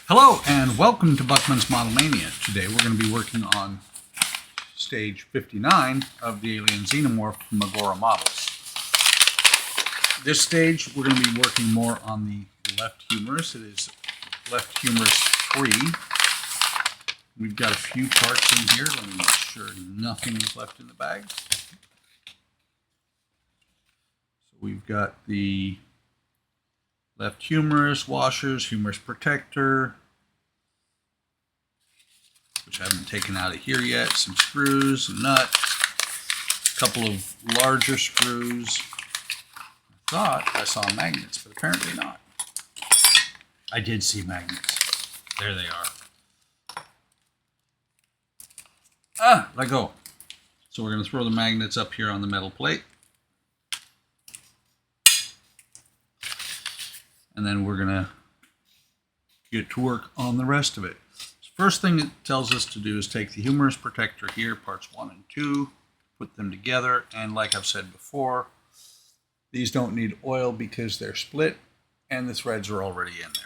Hello and welcome to Buckman's Model Mania. Today we're going to be working on stage 59 of the Alien Xenomorph from Agora models. This stage we're going to be working more on the left humerus. It is left humerus free. We've got a few parts in here. Let me make sure nothing is left in the bag. So we've got the left humerus, washers, humerus protector, which I haven't taken out of here yet, some screws, a nut, a couple of larger screws. I thought I saw magnets, but apparently not. I did see magnets. There they are. Ah, let go. So we're going to throw the magnets up here on the metal plate. And then we're going to get to work on the rest of it. First thing it tells us to do is take the humerus protector here, parts 1 and 2, put them together, and like I've said before, these don't need oil because they're split and the threads are already in there.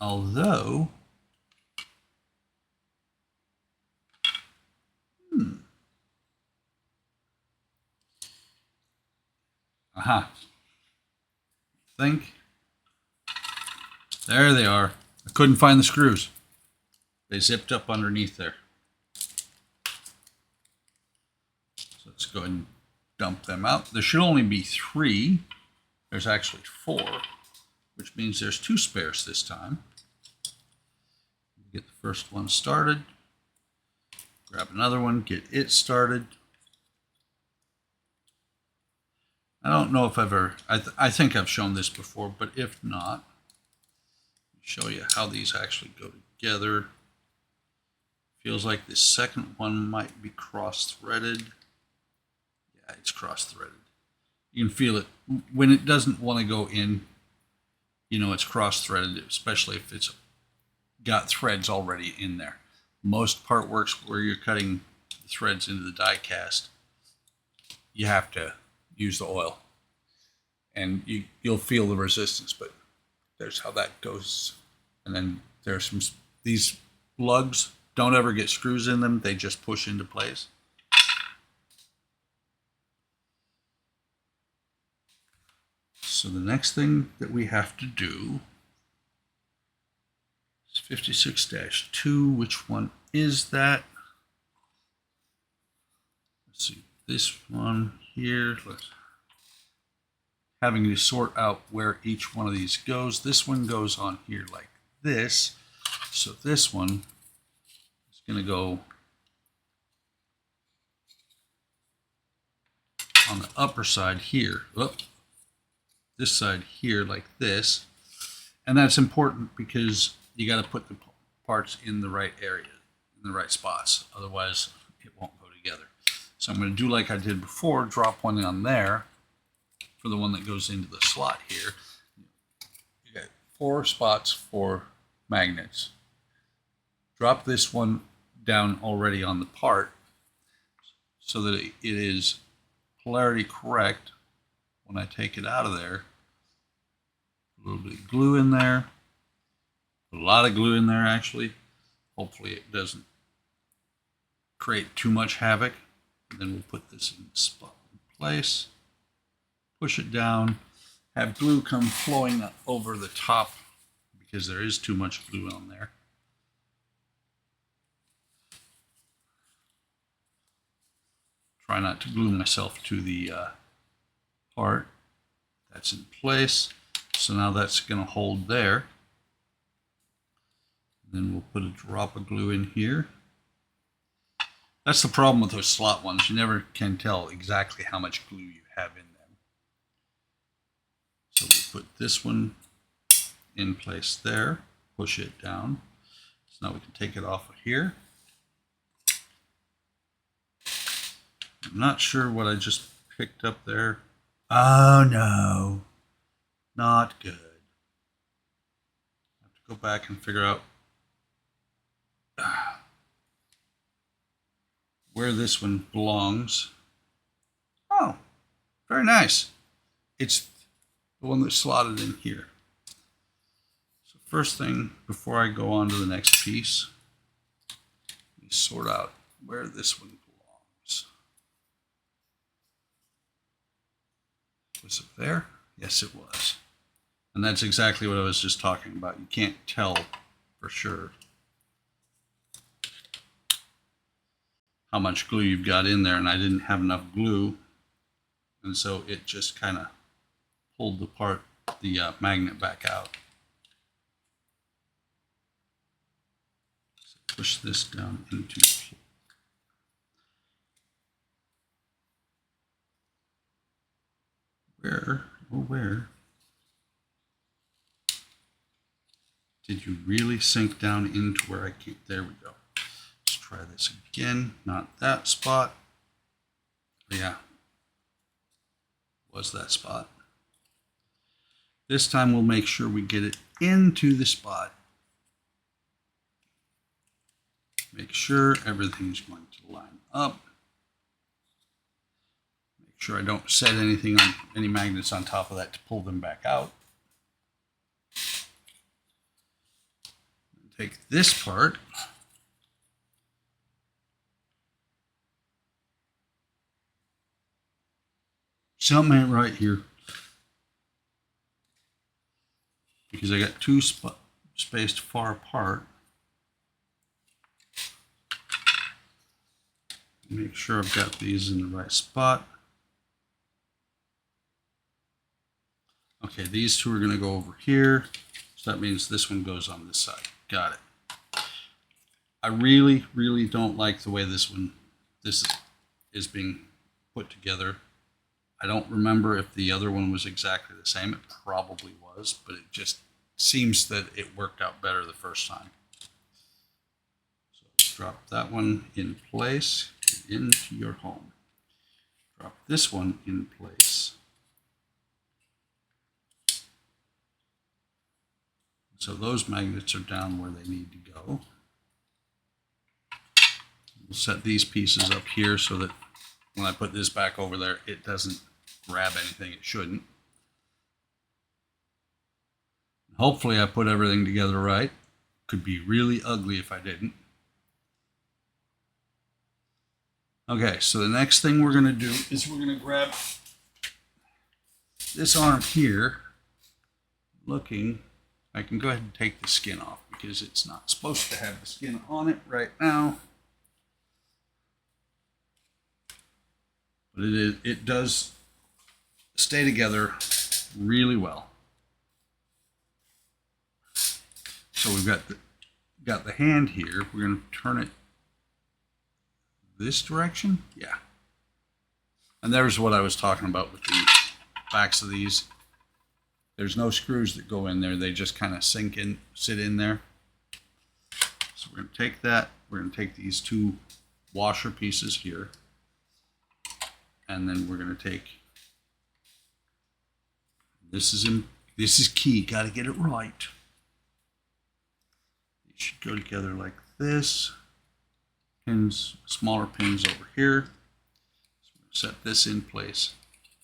Although, there they are. I couldn't find the screws. They zipped up underneath there. So let's go ahead and dump them out. There should only be 3. There's actually 4, which means there's 2 spares this time. Get the first one started. Grab another one, get it started. I don't know if I've ever, I think I've shown this before, but if not, show you how these actually go together. Feels like the second one might be cross-threaded. Yeah, it's cross-threaded. You can feel it when it doesn't want to go in. You know it's cross-threaded, especially if it's got threads already in there. Most part works where you're cutting the threads into the die cast. You have to use the oil, and you'll feel the resistance, but there's how that goes. And then there's these lugs don't ever get screws in them, they just push into place. So the next thing that we have to do is 56-2. Which one is that? Let's see, this one here. Having to sort out where each one of these goes. This one goes on here like this. So this one is going to go on the upper side here. This side here like this. And that's important because you got to put the parts in the right area, in the right spots. Otherwise, it won't go together. So I'm going to do like I did before, drop one on there for the one that goes into the slot here. You got 4 spots for magnets. Drop this one down already on the part so that it is polarity correct when I take it out of there. A little bit of glue in there. A lot of glue in there actually. Hopefully it doesn't create too much havoc. And then we'll put this in place. Push it down. Have glue come flowing over the top because there is too much glue on there. Try not to glue myself to the part. That's in place. So now that's going to hold there. Then we'll put a drop of glue in here. That's the problem with those slot ones. You never can tell exactly how much glue you have in them. So we'll put this one in place there. Push it down. So now we can take it off of here. I'm not sure what I just picked up there. Oh no, not good. I have to go back and figure out where this one belongs. Oh, very nice. It's the one that's slotted in here. So first thing, before I go on to the next piece, let me sort out where this one belongs. Was it there? Yes, it was. And that's exactly what I was just talking about. You can't tell for sure how much glue you've got in there, and I didn't have enough glue, and so it just kind of pulled the magnet back out. So push this down into where did you really sink down into where I keep? There we go. Let's try this again. Not that spot. Yeah, was that spot. This time we'll make sure we get it into the spot. Make sure everything's going to line up. Make sure I don't set anything on any magnets on top of that to pull them back out. Take this part. Something ain't right here, because I got two spaced far apart. Make sure I've got these in the right spot. Okay, these two are going to go over here, so that means this one goes on this side. Got it. I really, really don't like the way this is being put together. I don't remember if the other one was exactly the same. It probably was, but it just seems that it worked out better the first time. So drop that one in place, get into your home. Drop this one in place. So those magnets are down where they need to go. We'll set these pieces up here so that when I put this back over there, it doesn't grab anything it shouldn't. Hopefully I put everything together right. Could be really ugly if I didn't. Okay, so the next thing we're going to do is we're going to grab this arm here. I can go ahead and take the skin off because it's not supposed to have the skin on it right now. But it does stay together really well. So we've got the hand here. We're going to turn it this direction. Yeah. And there's what I was talking about with the backs of these. There's no screws that go in there. They just kind of sit in there. So we're going to take that. We're going to take these two washer pieces here. And then we're going to take, this is key, got to get it right. It should go together like this. Pins, smaller pins over here. So we're going to set this in place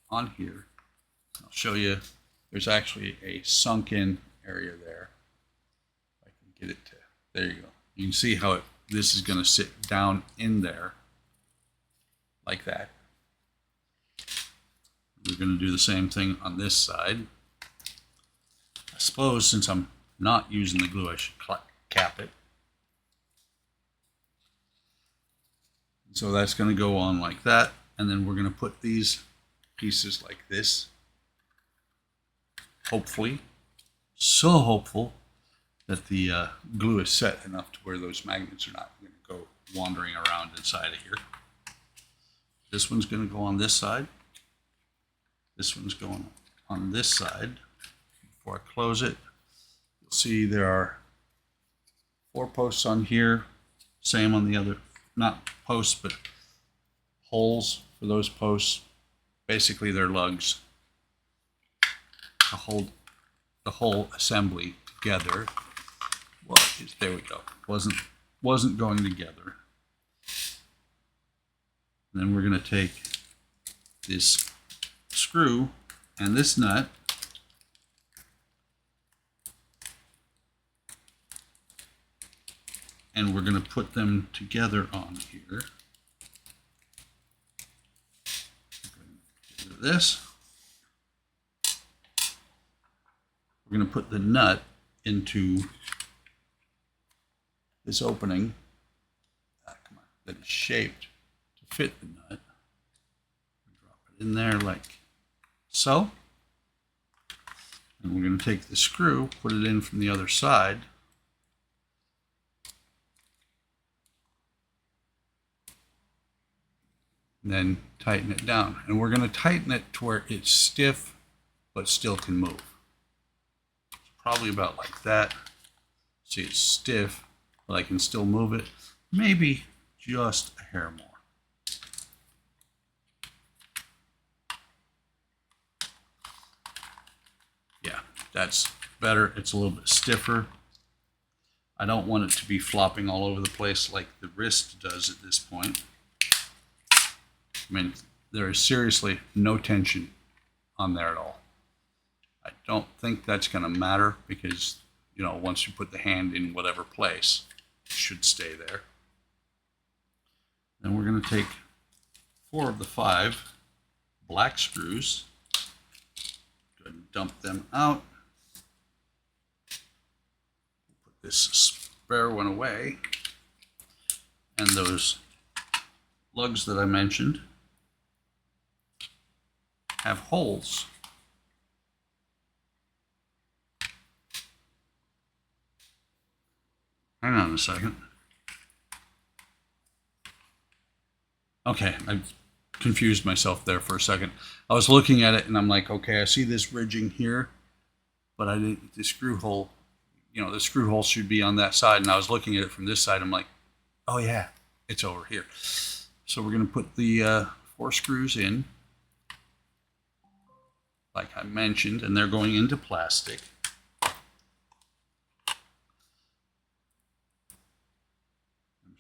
on here. I'll show you, there's actually a sunken area there. If I can get it to, there you go. You can see how this is going to sit down in there like that. We're going to do the same thing on this side. I suppose since I'm not using the glue, I should cap it. So that's going to go on like that. And then we're going to put these pieces like this. Hopefully, so hopeful that the glue is set enough to where those magnets are not going to go wandering around inside of here. This one's going to go on this side. This one's going on this side. Before I close it, you'll see there are 4 posts on here. Same on the other, not posts, but holes for those posts. Basically, they're lugs to hold the whole assembly together. Well, there we go. Wasn't going together. And then we're going to take this screw and this nut, and we're going to put them together on here. Do this. We're going to put the nut into this opening that is shaped to fit the nut. Drop it in there like so. And we're going to take the screw, put it in from the other side. And then tighten it down. And we're going to tighten it to where it's stiff but still can move. Probably about like that. See, it's stiff, but I can still move it. Maybe just a hair more. Yeah, that's better. It's a little bit stiffer. I don't want it to be flopping all over the place like the wrist does at this point. I mean, there is seriously no tension on there at all. I don't think that's going to matter because, you know, once you put the hand in whatever place, it should stay there. Then we're going to take 4 of the 5 black screws. Go ahead and dump them out. Put this spare one away. And those lugs that I mentioned have holes. Hang on a second. Okay, I confused myself there for a second. I was looking at it and I'm like, okay, I see this ridging here, but I didn't, the screw hole, you know, the screw hole should be on that side. And I was looking at it from this side. I'm like, oh yeah, it's over here. So we're going to put the 4 screws in, like I mentioned, and they're going into plastic.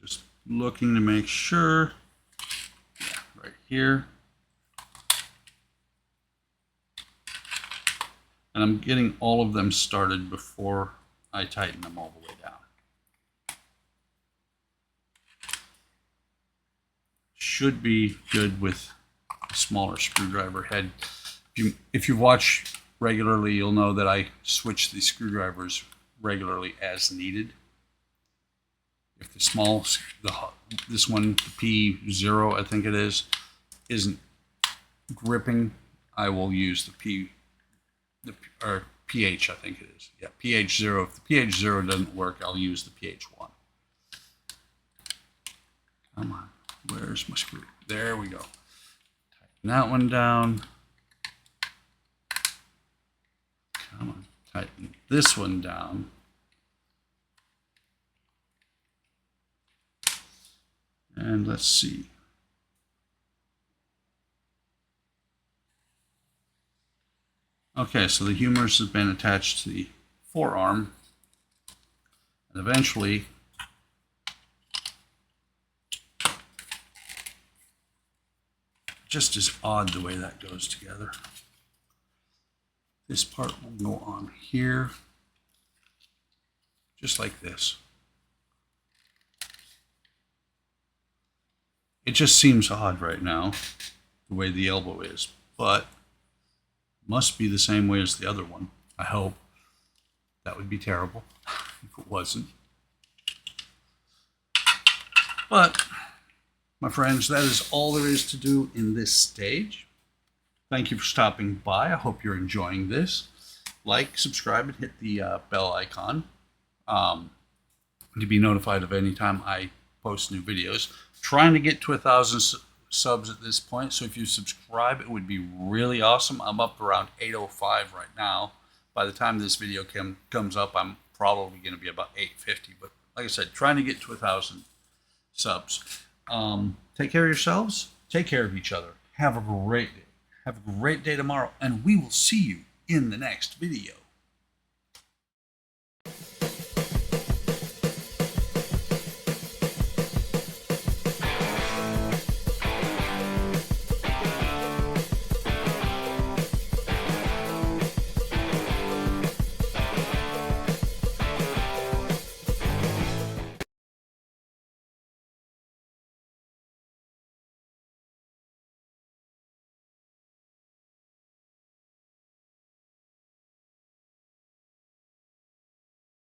Just looking to make sure, yeah, right here. And I'm getting all of them started before I tighten them all the way down. Should be good with a smaller screwdriver head. If you watch regularly, you'll know that I switch the screwdrivers regularly as needed. If the small, this one, the P0, I think it is, isn't gripping, I will use the or PH, I think it is. Yeah, PH0. If the PH0 doesn't work, I'll use the PH1. Come on, where's my screw? There we go. Tighten that one down. Come on, tighten this one down. And let's see. Okay, so the humerus has been attached to the forearm. And eventually, just is odd the way that goes together. This part will go on here, just like this. It just seems odd right now, the way the elbow is, but must be the same way as the other one. I hope. That would be terrible if it wasn't. But, my friends, that is all there is to do in this stage. Thank you for stopping by. I hope you're enjoying this. Like, subscribe, and hit the bell icon to be notified of any time I post new videos. Trying to get to 1,000 subs at this point, so if you subscribe, it would be really awesome. I'm up around 805 right now. By the time this video comes up, I'm probably going to be about 850. But like I said, trying to get to 1,000 subs. Take care of yourselves. Take care of each other. Have a great day. Have a great day tomorrow, and we will see you in the next video.